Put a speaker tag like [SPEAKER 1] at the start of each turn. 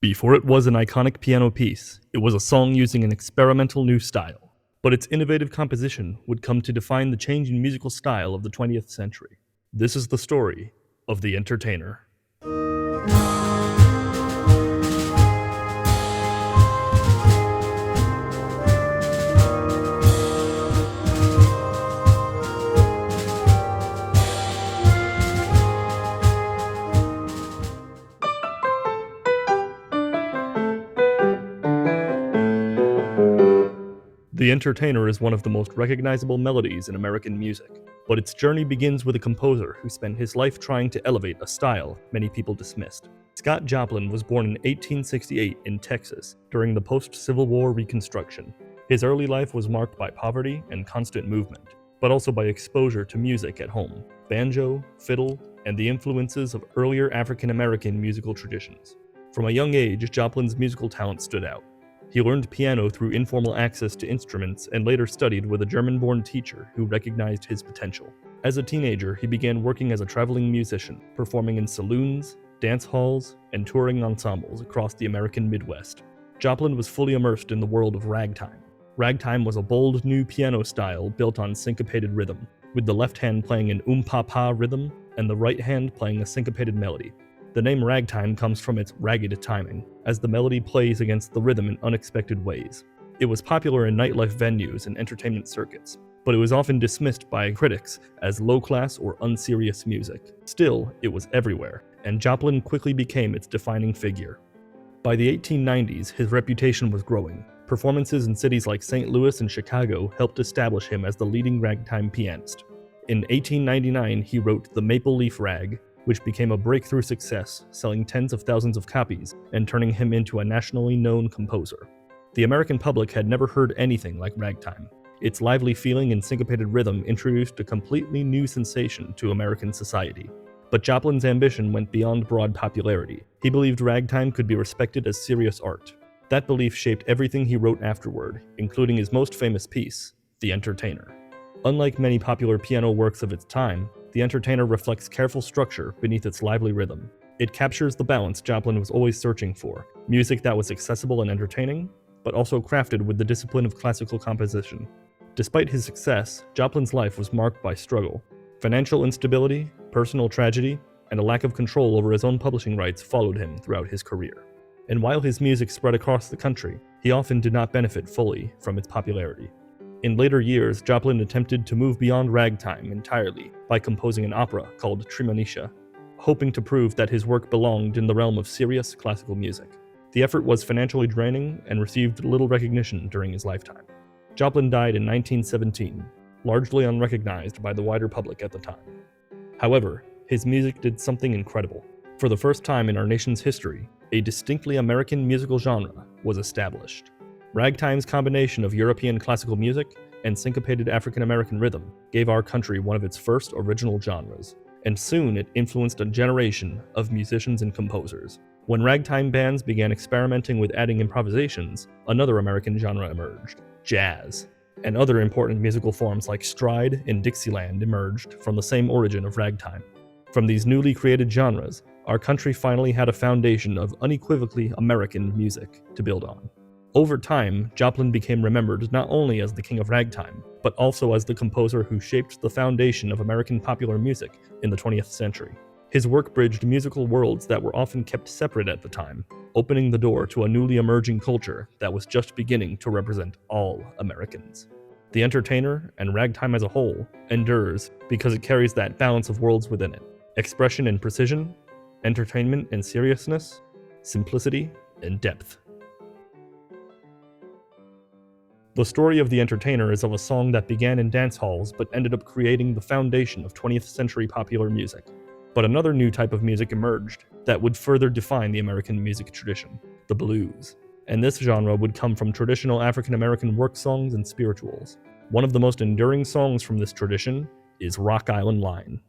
[SPEAKER 1] Before it was an iconic piano piece, it was a song using an experimental new style. But its innovative composition would come to define the changing musical style of the 20th century. This is the story of The Entertainer. The Entertainer is one of the most recognizable melodies in American music, but its journey begins with a composer who spent his life trying to elevate a style many people dismissed. Scott Joplin was born in 1868 in Texas during the post-Civil War Reconstruction. His early life was marked by poverty and constant movement, but also by exposure to music at home, banjo, fiddle, and the influences of earlier African-American musical traditions. From a young age, Joplin's musical talent stood out. He learned piano through informal access to instruments and later studied with a German-born teacher who recognized his potential. As a teenager, he began working as a traveling musician, performing in saloons, dance halls, and touring ensembles across the American Midwest. Joplin was fully immersed in the world of ragtime. Ragtime was a bold new piano style built on syncopated rhythm, with the left hand playing an um-pa-pa rhythm and the right hand playing a syncopated melody. The name ragtime comes from its ragged timing, as the melody plays against the rhythm in unexpected ways. It was popular in nightlife venues and entertainment circuits, but it was often dismissed by critics as low-class or unserious music. Still, it was everywhere, and Joplin quickly became its defining figure. By the 1890s, his reputation was growing. Performances in cities like St. Louis and Chicago helped establish him as the leading ragtime pianist. In 1899, he wrote the Maple Leaf Rag, which became a breakthrough success, selling tens of thousands of copies and turning him into a nationally known composer. The American public had never heard anything like ragtime. Its lively feeling and syncopated rhythm introduced a completely new sensation to American society. But Joplin's ambition went beyond broad popularity. He believed ragtime could be respected as serious art. That belief shaped everything he wrote afterward, including his most famous piece, The Entertainer. Unlike many popular piano works of its time, The Entertainer reflects careful structure beneath its lively rhythm. It captures the balance Joplin was always searching for, music that was accessible and entertaining, but also crafted with the discipline of classical composition. Despite his success, Joplin's life was marked by struggle. Financial instability, personal tragedy, and a lack of control over his own publishing rights followed him throughout his career. And while his music spread across the country, he often did not benefit fully from its popularity. In later years, Joplin attempted to move beyond ragtime entirely by composing an opera called Tremonisha, hoping to prove that his work belonged in the realm of serious classical music. The effort was financially draining and received little recognition during his lifetime. Joplin died in 1917, largely unrecognized by the wider public at the time. However, his music did something incredible. For the first time in our nation's history, a distinctly American musical genre was established. Ragtime's combination of European classical music and syncopated African-American rhythm gave our country one of its first original genres, and soon it influenced a generation of musicians and composers. When ragtime bands began experimenting with adding improvisations, another American genre emerged, jazz, and other important musical forms like stride and Dixieland emerged from the same origin of ragtime. From these newly created genres, our country finally had a foundation of unequivocally American music to build on. Over time, Joplin became remembered not only as the king of ragtime, but also as the composer who shaped the foundation of American popular music in the 20th century. His work bridged musical worlds that were often kept separate at the time, opening the door to a newly emerging culture that was just beginning to represent all Americans. The Entertainer, and ragtime as a whole, endures because it carries that balance of worlds within it: expression and precision, entertainment and seriousness, simplicity and depth. The story of The Entertainer is of a song that began in dance halls but ended up creating the foundation of 20th century popular music. But another new type of music emerged that would further define the American music tradition: the blues. And this genre would come from traditional African-American work songs and spirituals. One of the most enduring songs from this tradition is Rock Island Line.